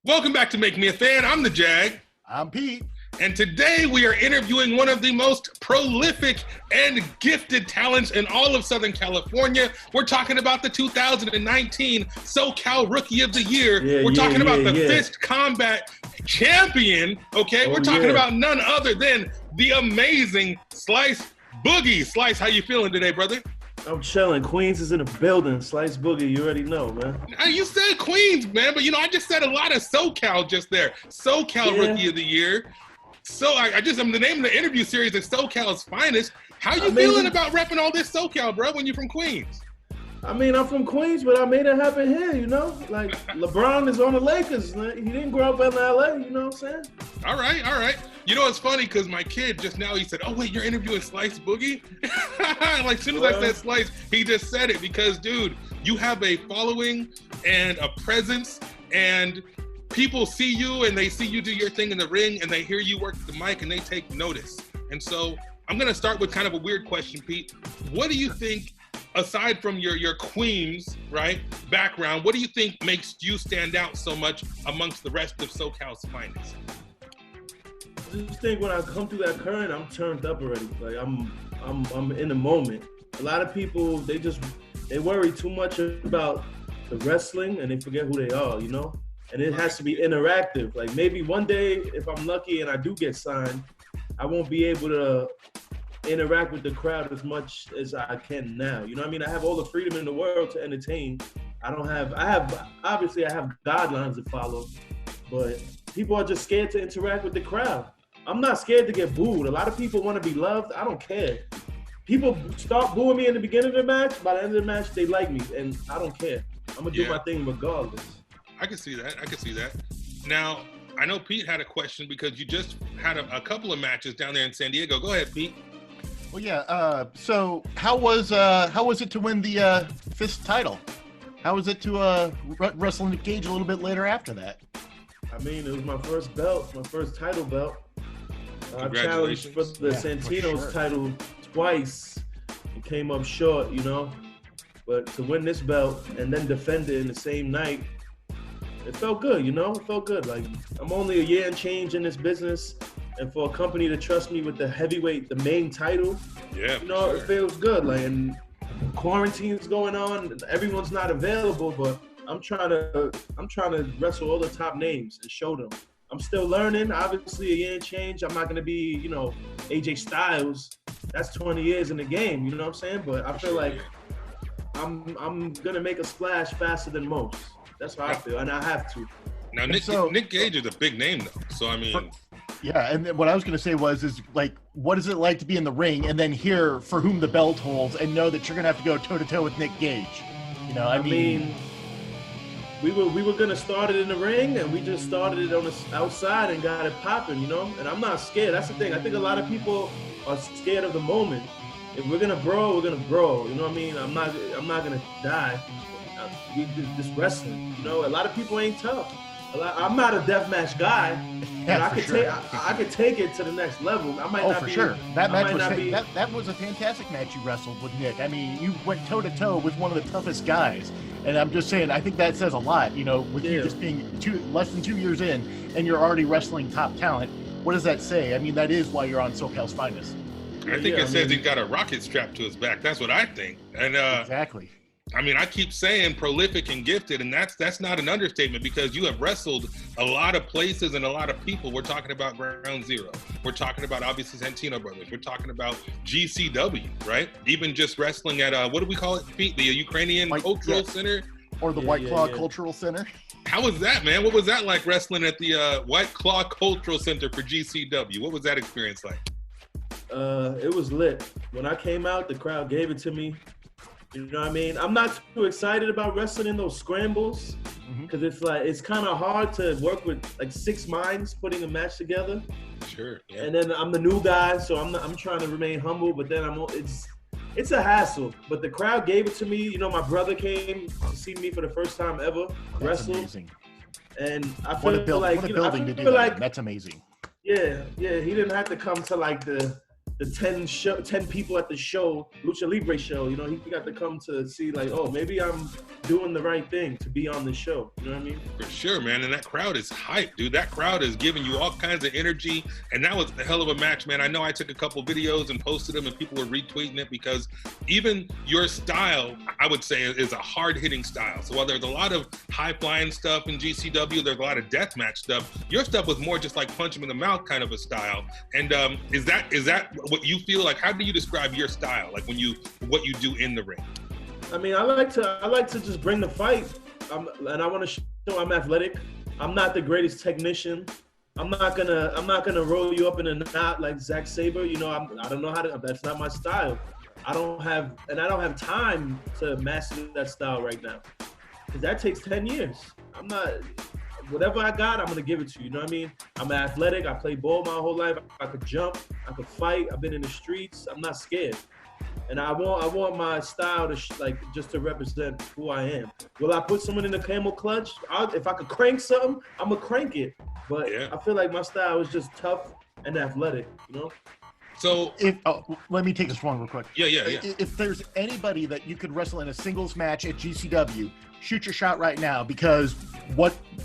Welcome back to Make Me a Fan. I'm the Jag. I'm Pete. And today we are interviewing one of the most prolific and gifted talents in all of Southern California. We're talking about the 2019 SoCal Rookie of the Year. We're talking about the Fist Combat Champion, okay? We're talking about none other than the amazing Slice Boogie. Slice, how you feeling today, brother? I'm chilling. Queens is in the building. Slice Boogie, you already know, man. You said Queens, man, but I just said a lot of SoCal just there. SoCal Rookie of the Year. So I'm the name of the interview series is SoCal's Finest. How you feeling about repping all this SoCal, bro, when you're from Queens? I mean, I'm from Queens, but I made it happen here, Like, LeBron is on the Lakers. He didn't grow up in L.A., you know what I'm saying? All right. It's funny because my kid just now, he said, oh, wait, you're interviewing Slice Boogie? Like, as soon as I said Slice, he just said it because, dude, you have a following and a presence, and people see you and they see you do your thing in the ring and they hear you work the mic and they take notice. And so I'm going to start with kind of a weird question, Pete. What do you think, aside from your Queens, right, background, what do you think makes you stand out so much amongst the rest of SoCal's Finest? I just think when I come through that current, I'm turned up already. Like I'm in the moment. A lot of people, they worry too much about the wrestling and they forget who they are, And it has to be interactive. Like maybe one day, if I'm lucky and I do get signed, I won't be able to interact with the crowd as much as I can now. You know what I mean? I have all the freedom in the world to entertain. I have guidelines to follow, but people are just scared to interact with the crowd. I'm not scared to get booed. A lot of people want to be loved. I don't care. People start booing me in the beginning of the match. By the end of the match, they like me, and I don't care. I'm going to do my thing regardless. I can see that. Now, I know Pete had a question because you just had a couple of matches down there in San Diego. Go ahead, Pete. Well, yeah. So how was it to win the Fist title? How was it to wrestle Nick Gage a little bit later after that? I mean, it was my first belt, my first title belt. I challenged for the Santino's title twice and came up short, But to win this belt and then defend it in the same night, it felt good, It felt good. Like, I'm only a year and change in this business, and for a company to trust me with the heavyweight, the main title, it feels good. Like, and quarantine's going on, everyone's not available, but I'm trying to wrestle all the top names and show them. I'm still learning. Obviously, a year and change. I'm not going to be, AJ Styles. That's 20 years in the game. You know what I'm saying? But I feel like I'm going to make a splash faster than most. That's how I feel, and I have to. Now, Nick Gage is a big name, though. So, I mean... Yeah, and what I was going to say is what is it like to be in the ring and then hear for whom the belt holds and know that you're going to have to go toe-to-toe with Nick Gage? I mean... We were gonna start it in the ring, and we just started it on the outside and got it popping, And I'm not scared. That's the thing. I think a lot of people are scared of the moment. If we're gonna brawl, we're gonna brawl. You know what I mean? I'm not gonna die. We just wrestling. A lot of people ain't tough. I'm not a deathmatch guy, but I could take it to the next level. I might not for be, sure. That match that was a fantastic match you wrestled with Nick. I mean, you went toe to toe with one of the toughest guys, and I'm just saying, I think that says a lot. With you just being less than 2 years in, and you're already wrestling top talent. What does that say? I mean, that is why you're on SoCal's Finest. I think it says he got a rocket strapped to his back. That's what I think. And exactly. I mean, I keep saying prolific and gifted, and that's not an understatement because you have wrestled a lot of places and a lot of people. We're talking about Ground Zero. We're talking about, obviously, Santino Brothers. We're talking about GCW, right? Even just wrestling at, what do we call it, Pete? The Ukrainian Cultural Center? Or the White Claw Cultural Center. How was that, man? What was that like wrestling at the White Claw Cultural Center for GCW? What was that experience like? It was lit. When I came out, the crowd gave it to me. You know what I mean? I'm not too excited about wrestling in those scrambles because it's kind of hard to work with like 6 minds putting a match together. Sure. Yeah. And then I'm the new guy, so I'm trying to remain humble, but then it's a hassle. But the crowd gave it to me. My brother came to see me for the first time ever wrestle. Amazing. And I feel what a building to do that. That's amazing. Yeah. He didn't have to come to like the the 10 people at the show, Lucha Libre show. You know, he got to come to see like, oh, maybe I'm doing the right thing to be on the show. You know what I mean? For sure, man. And that crowd is hyped, dude. That crowd is giving you all kinds of energy. And that was a hell of a match, man. I know I took a couple videos and posted them and people were retweeting it because even your style, I would say, is a hard-hitting style. So while there's a lot of high-flying stuff in GCW, there's a lot of deathmatch stuff. Your stuff was more just like punch him in the mouth kind of a style. And is that what you feel like? How do you describe your style, like what you do in the ring? I mean, I like to just bring the fight, and I want to show I'm athletic. I'm not the greatest technician. I'm not gonna roll you up in a knot like Zack Sabre. You know, I don't know how to. That's not my style. I don't have time to master that style right now, because that takes 10 years. I'm not. Whatever I got, I'm gonna give it to you. You know what I mean? I'm athletic. I played ball my whole life. I could jump. I could fight. I've been in the streets. I'm not scared. And I want my style to just to represent who I am. Will I put someone in the camel clutch? If I could crank something, I'm gonna crank it. But yeah. I feel like my style is just tough and athletic. You know. So let me take this one real quick. Yeah. If there's anybody that you could wrestle in a singles match at GCW, shoot your shot right now, because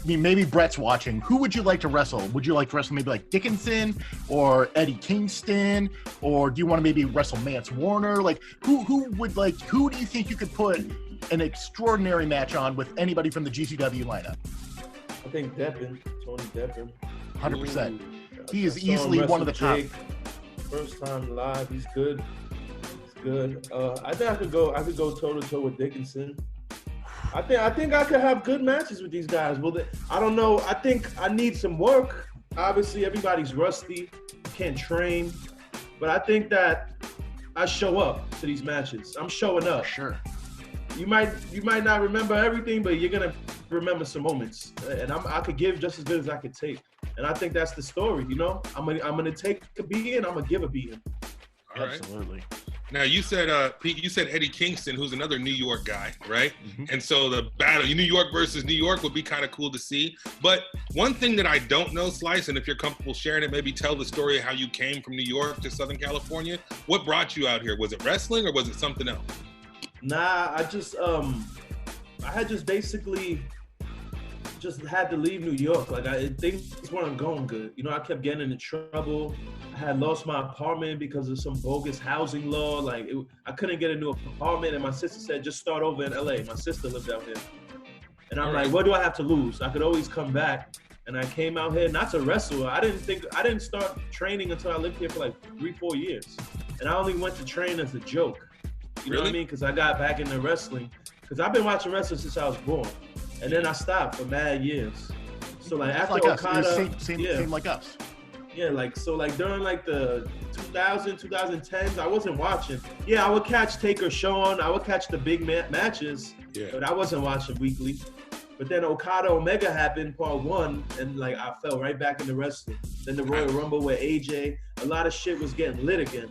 maybe Brett's watching. Who would you like to wrestle? Would you like to wrestle maybe like Dickinson or Eddie Kingston, or do you want to maybe wrestle Mance Warner? Like who do you think you could put an extraordinary match on with anybody from the GCW lineup? I think Tony Deppen. 100%. He is easily one of the top. First time live, he's good. I think I could go toe to toe with Dickinson. I think I could have good matches with these guys. Well, I don't know. I think I need some work. Obviously, everybody's rusty, can't train, but I think that I show up to these matches. I'm showing up. Sure. You might not remember everything, but you're gonna remember some moments, and I could give just as good as I could take. And I think that's the story. You know, I'm gonna take a beating. I'm gonna give a beating. All right. Absolutely. Now you said Pete, you said Eddie Kingston, who's another New York guy, right? Mm-hmm. And so the battle, New York versus New York, would be kind of cool to see. But one thing that I don't know, Slice, and if you're comfortable sharing it, maybe tell the story of how you came from New York to Southern California. What brought you out here? Was it wrestling or was it something else? Nah, I just I had just basically just had to leave New York. Like things weren't going good. You know, I kept getting into trouble. I had lost my apartment because of some bogus housing law. I couldn't get a new apartment, and my sister said, just start over in LA. My sister lived out here. And I'm like, what do I have to lose? I could always come back. And I came out here not to wrestle. I didn't start training until I lived here for like 3-4 years. And I only went to train as a joke. You know what I mean? Because I got back into wrestling. Because I've been watching wrestling since I was born. And then I stopped for mad years. So like after like Okada, same like us. Yeah, during the 2010s, I wasn't watching. Yeah, I would catch Taker Sean, I would catch the big matches, but I wasn't watching weekly. But then Okada Omega happened, part 1, and I fell right back into wrestling. Then the Royal Rumble with AJ, a lot of shit was getting lit again.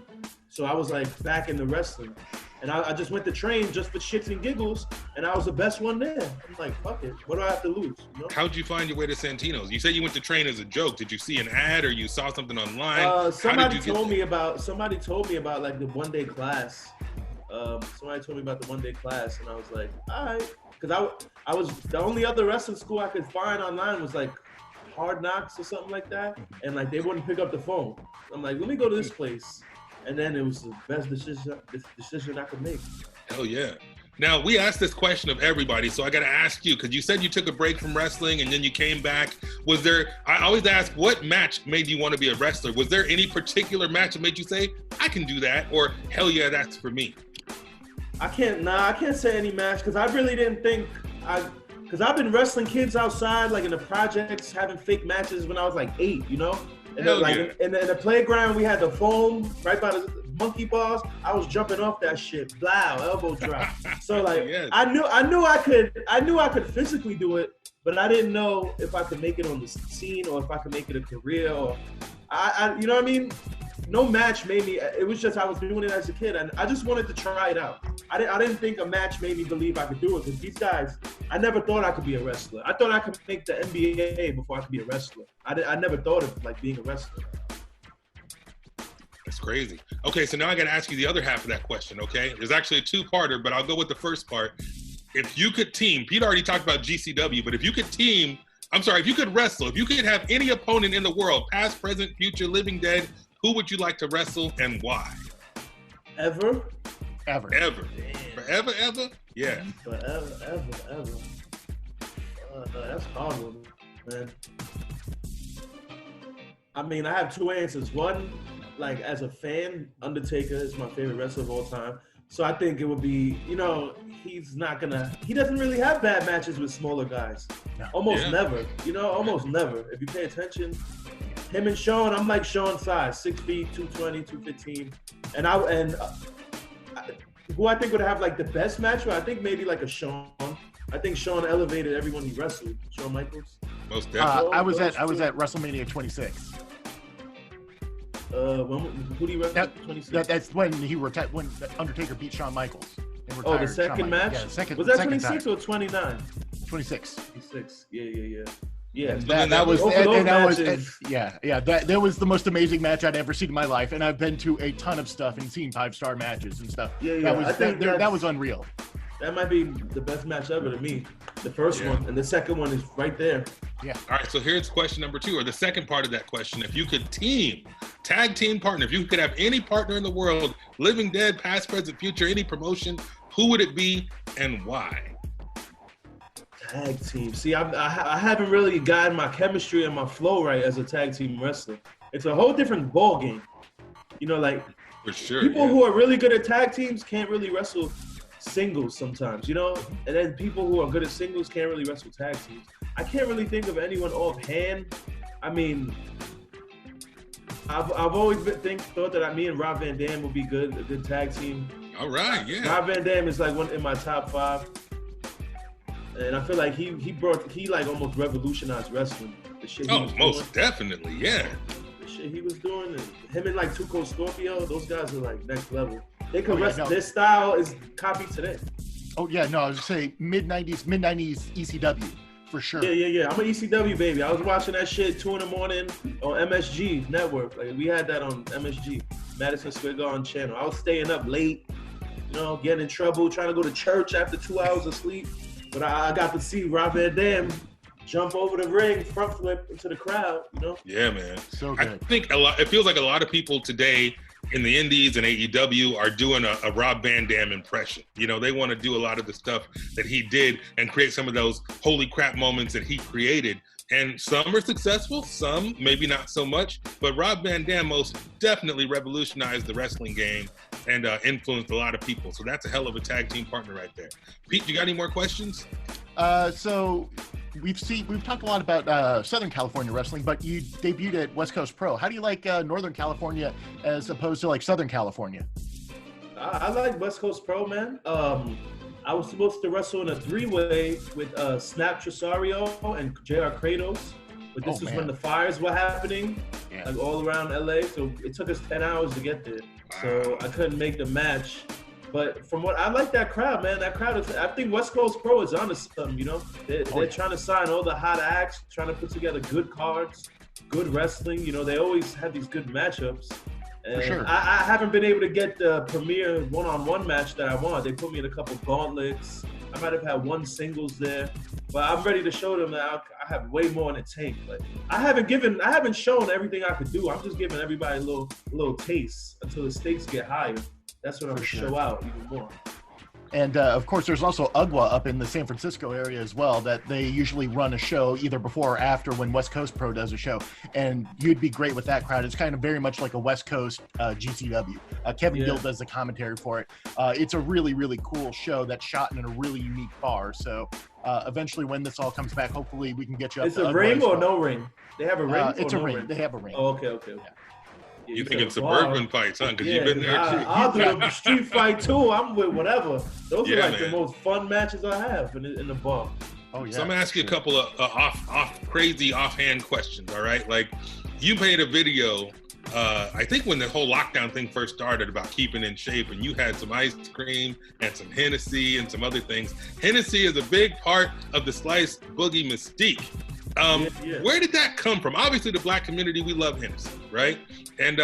So I was back into wrestling. And I just went to train just for shits and giggles, and I was the best one there. I'm like, fuck it. What do I have to lose? You know? How'd you find your way to Santino's? You said you went to train as a joke. Did you see an ad or you saw something online? Somebody told me about the one-day class. Somebody told me about the one-day class, and I was like, all right. Because I was the only other wrestling school I could find online was Hard Knocks or something like that, and they wouldn't pick up the phone. I'm like, let me go to this place. And then it was the best decision I could make. Hell yeah. Now, we asked this question of everybody, so I got to ask you, because you said you took a break from wrestling and then you came back. I always ask, what match made you want to be a wrestler? Was there any particular match that made you say, I can do that, or hell yeah, that's for me? I can't say any match, because I really didn't think, because I've been wrestling kids outside, in the projects, having fake matches when I was 8, you know? And then, in the playground, we had the foam right by the monkey bars. I was jumping off that shit, blow, elbow drop. So yes. I knew I could physically do it, but I didn't know if I could make it on the scene or if I could make it a career. Or you know what I mean? No match made me. It was just I was doing it as a kid, and I just wanted to try it out. I didn't think a match made me believe I could do it, because these guys, I never thought I could be a wrestler. I thought I could make the NBA before I could be a wrestler. I never thought of being a wrestler. That's crazy. Okay, so now I got to ask you the other half of that question, okay? There's actually a two-parter, but I'll go with the first part. If you could team, Pete already talked about GCW, but if you could if you could wrestle, if you could have any opponent in the world, past, present, future, living, dead, who would you like to wrestle and why? Ever? Ever. Damn. Forever, ever? Yeah. Forever. That's a hard one, man. I mean, I have two answers. One, like as a fan, Undertaker is my favorite wrestler of all time. So I think it would be, he doesn't really have bad matches with smaller guys. No. Almost never. If you pay attention, him and Shawn, I'm like Shawn's size, 6 feet, 220, 215. Who I think would have like the best match, I think maybe like a Shawn. I think Shawn elevated everyone he wrestled. Shawn Michaels. Most definitely. I was at WrestleMania 26. Who do you wrestle? 26. That's when when Undertaker beat Shawn Michaels. The second match? Yeah, the second. Was that second 26 time. or 29? 26. 26. Yeah. That was the most amazing match I'd ever seen in my life, and I've been to a ton of stuff and seen 5-star matches and stuff. That was unreal. That might be the best match ever to me. The first one, and the second one is right there. Yeah. All right, so here's question number 2, or the second part of that question. If you could tag team partner, if you could have any partner in the world, living, dead, past, present, future, any promotion, who would it be and why? Tag team. See, I haven't really gotten my chemistry and my flow right as a tag team wrestler. It's a whole different ball game. For sure. People who are really good at tag teams can't really wrestle singles sometimes, and then people who are good at singles can't really wrestle tag teams. I can't really think of anyone offhand. I mean, I've always thought that me and Rob Van Dam would be a good tag team. All right, yeah. Rob Van Dam is like one in my top 5. And I feel like he almost revolutionized wrestling. The shit he was most definitely, yeah. The shit he was doing, and him and like Tuco Scorpio, those guys are like next level. They could wrestle. Their style is copied today. Oh yeah, no, I was gonna say mid-90s ECW for sure. Yeah. I'm an ECW baby. I was watching that shit 2 a.m. on MSG network. Like we had that on MSG, Madison Square Garden channel. I was staying up late, getting in trouble, trying to go to church after 2 hours of sleep. But I got to see Rob Van Dam jump over the ring, front flip into the crowd, Yeah, man. So good. I think it feels like a lot of people today in the indies and AEW are doing a Rob Van Dam impression. They want to do a lot of the stuff that he did and create some of those holy crap moments that he created. And some are successful, some maybe not so much. But Rob Van Dam most definitely revolutionized the wrestling game and influenced a lot of people. So that's a hell of a tag team partner right there. Pete, you got any more questions? So we've talked a lot about Southern California wrestling, but you debuted at West Coast Pro. How do you like Northern California as opposed to like Southern California? I like West Coast Pro, man. I was supposed to wrestle in a 3-way with Snap Tresario and JR Kratos, but this was when the fires were happening, like all around LA. So it took us 10 hours to get there. So I couldn't make the match. But from what I like that crowd, man. That crowd is. I think West Coast Pro is onto something. They're trying to sign all the hot acts, trying to put together good cards, good wrestling. They always have these good matchups. And sure. I haven't been able to get the premier one-on-one match that I want. They put me in a couple gauntlets. I might have had one singles there, but I'm ready to show them that I have way more in the tank. Like I haven't shown everything I could do. I'm just giving everybody a little taste until the stakes get higher. That's when I'm gonna show out even more. And of course, there's also Gua Up in the San Francisco area as well, that they usually run a show either before or after when West Coast Pro does a show. And you'd be great with that crowd. It's kind of very much like a West Coast GCW. Kevin Gill does the commentary for it. It's a really, really cool show that's shot in a really unique bar. So eventually when this all comes back, hopefully we can get you up to It's a ring or no ring? They have a ring? It's a ring. They have a ring. Oh, okay. Yeah. You thinking suburban fights, huh? Because you've been there too. I'll do the street fight too. I'm with whatever. Those are like the most fun matches I have in the bar. Oh yeah. So I'm gonna ask you a couple of crazy offhand questions. All right, like you made a video. I think when the whole lockdown thing first started about keeping in shape, and you had some ice cream and some Hennessey and some other things. Hennessey is a big part of the Slice Boogie mystique. Where did that come from? Obviously, the black community, we love Hennessey, right? And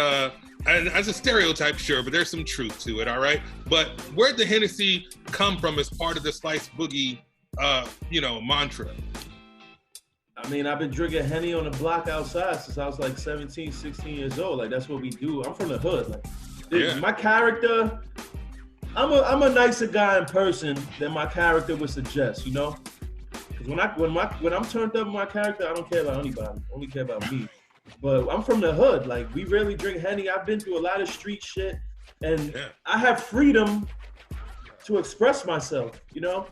as a stereotype, sure, but there's some truth to it, all right? But where'd the Hennessey come from as part of the Slice Boogie, mantra? I mean, I've been drinking Henny on the block outside since I was like 17, 16 years old. Like, that's what we do. I'm from the hood. Like, my character, I'm a nicer guy in person than my character would suggest, you know? Because when I'm turned up with my character, I don't care about anybody. I only care about me. But I'm from the hood. Like, we rarely drink Henny. I've been through a lot of street shit. And I have freedom to express myself, you know?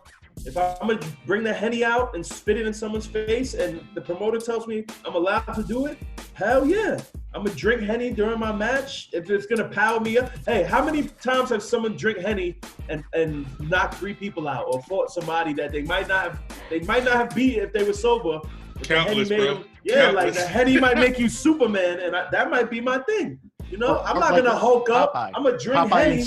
If I'm gonna bring the Henny out and spit it in someone's face and the promoter tells me I'm allowed to do it, hell yeah. I'm gonna drink Henny during my match if it's gonna power me up. Hey, how many times have someone drink Henny and knocked 3 people out or fought somebody that they might not have beat if they were sober? Countless, bro. Countless. Like the Henny might make you Superman, and that might be my thing. You know, I'm not gonna hulk up. I'm gonna drink Henny.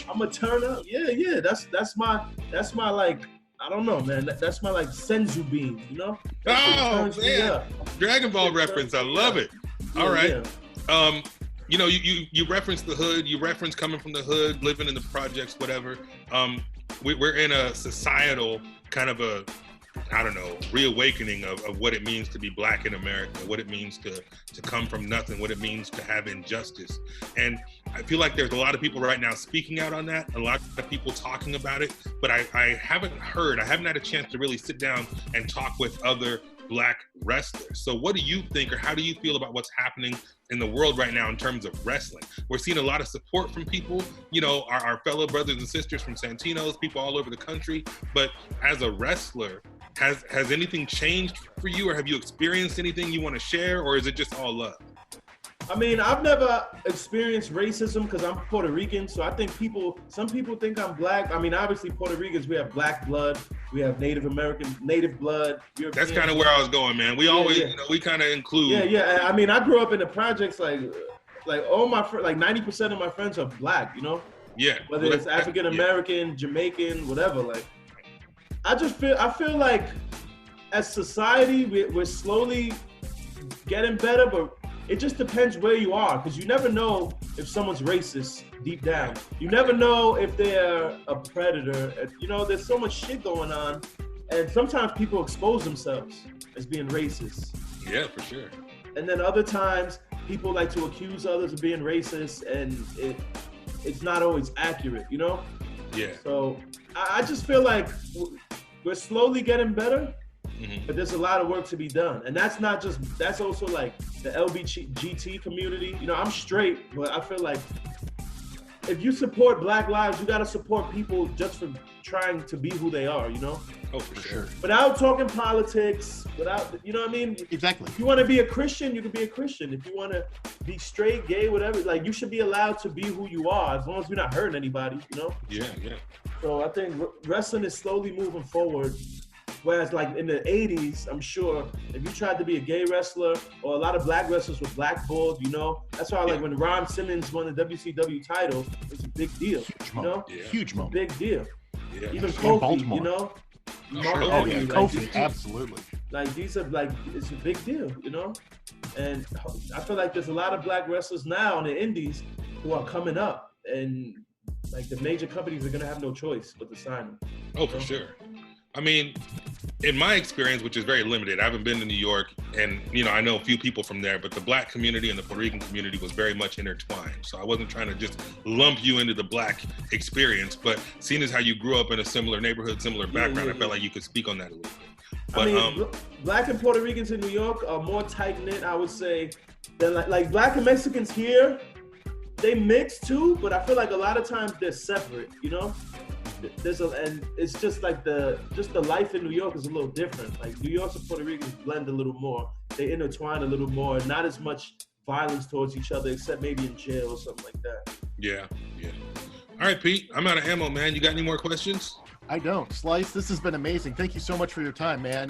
I'm gonna turn up. Yeah. That's my like. I don't know, man. That's my like senzu bean, you know? Oh man, Dragon Ball reference. I love it. All right. Yeah. You referenced the hood. You referenced coming from the hood, living in the projects, whatever. We're in a societal kind of reawakening of what it means to be black in America, what it means to come from nothing, what it means to have injustice. And I feel like there's a lot of people right now speaking out on that, a lot of people talking about it, but I haven't had a chance to really sit down and talk with other black wrestlers. So what do you think, or how do you feel about what's happening in the world right now in terms of wrestling? We're seeing a lot of support from people, our fellow brothers and sisters from Santino's, people all over the country. But as a wrestler, has anything changed for you, or have you experienced anything you want to share, or is it just all love? I mean, I've never experienced racism because I'm Puerto Rican, so I think some people think I'm black. I mean, obviously Puerto Ricans, we have black blood, we have Native blood. European. That's kind of where I was going, man. We always, we kind of include. Yeah. I mean, I grew up in the projects, like all my like 90% of my friends are black, you know? Yeah. Whether it's African American, Jamaican, whatever. Like, I feel like as society, we're slowly getting better, but it just depends where you are, because you never know if someone's racist deep down. You never know if they're a predator. There's so much shit going on, and sometimes people expose themselves as being racist. Yeah, for sure. And then other times, people like to accuse others of being racist, and it's not always accurate, you know? Yeah. So I just feel like we're slowly getting better. Mm-hmm. But there's a lot of work to be done. And that's also like the LBGT community. I'm straight, but I feel like if you support Black lives, you got to support people just for trying to be who they are, you know? Oh, for sure. Without talking politics, you know what I mean? Exactly. If you want to be a Christian, you can be a Christian. If you want to be straight, gay, whatever, like you should be allowed to be who you are as long as you're not hurting anybody, you know? Yeah. So I think wrestling is slowly moving forward. Whereas like in the 80s, I'm sure if you tried to be a gay wrestler, or a lot of black wrestlers were blackballed, that's why like when Ron Simmons won the WCW title, it was a big deal. Huge moment. Big deal. Yeah. Even Kofi, Kofi, absolutely. Like these are like, it's a big deal, And I feel like there's a lot of black wrestlers now in the indies who are coming up, and like the major companies are gonna have no choice but to sign them. Oh, for sure. I mean, in my experience, which is very limited, I haven't been to New York, and I know a few people from there, but the black community and the Puerto Rican community was very much intertwined. So I wasn't trying to just lump you into the black experience, but seeing as how you grew up in a similar neighborhood, similar background, I felt like you could speak on that a little bit. But, black and Puerto Ricans in New York are more tight-knit, I would say, than like black and Mexicans here. They mix too, but I feel like a lot of times they're separate, and it's just like the life in New York is a little different. Like New York and Puerto Ricans blend a little more. They intertwine a little more. Not as much violence towards each other, except maybe in jail or something like that. Yeah. All right, Pete, I'm out of ammo, man. You got any more questions? I don't. Slice, this has been amazing. Thank you so much for your time, man.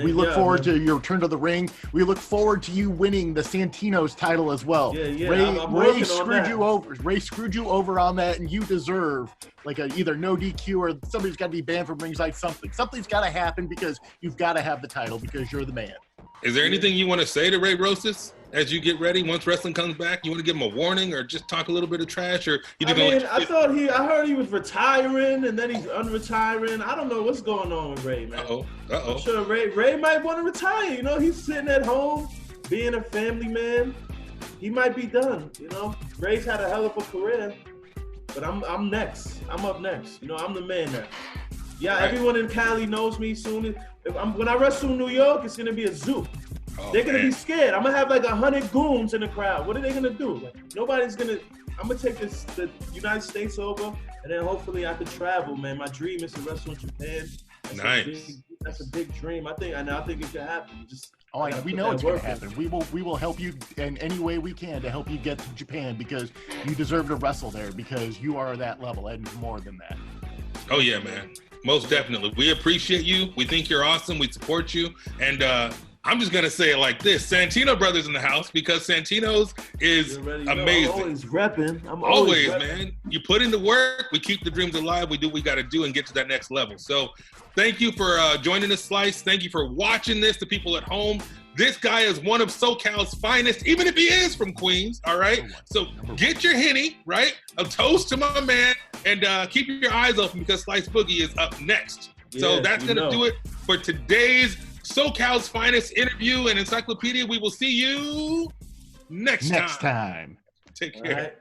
We look forward to your return to the ring. We look forward to you winning the Santino's title as well. Ray screwed you over. Ray screwed you over on that, and you deserve like either no DQ or somebody's got to be banned from ringside. Something's got to happen, because you've got to have the title because you're the man. Is there anything you want to say to Ray Rosas as you get ready? Once wrestling comes back, you want to give him a warning or just talk a little bit of trash? Or I heard he was retiring and then he's unretiring. I don't know what's going on with Ray, man. I'm sure Ray might want to retire. You know, he's sitting at home being a family man. He might be done. You know, Ray's had a hell of a career, but I'm next. I'm up next. You know, I'm the man now. Yeah, right. Everyone in Cali knows me soon. When I wrestle in New York, it's gonna be a zoo. They're gonna be scared. I'm gonna have like 100 goons in the crowd. What are they gonna do? Like, nobody's gonna. I'm gonna take the United States over, and then hopefully I could travel, man. My dream is to wrestle in Japan. That's a big dream. I think it could happen. We know it's going to happen. We will help you in any way we can to help you get to Japan because you deserve to wrestle there because you are that level and more than that. Oh yeah, man. Most definitely. We appreciate you. We think you're awesome. We support you. And I'm just going to say it like this. Santino Brothers in the house because Santino's is amazing. I'm always repping. Always, man. You put in the work. We keep the dreams alive. We do what we got to do and get to that next level. So thank you for joining us, Slice. Thank you for watching this, the people at home. This guy is one of SoCal's finest, even if he is from Queens, all right? So get your Henny, right? A toast to my man, and keep your eyes open because Slice Boogie is up next. So that's going to do it for today's SoCal's finest interview and Encyclopedia. We will see you next time. Take care.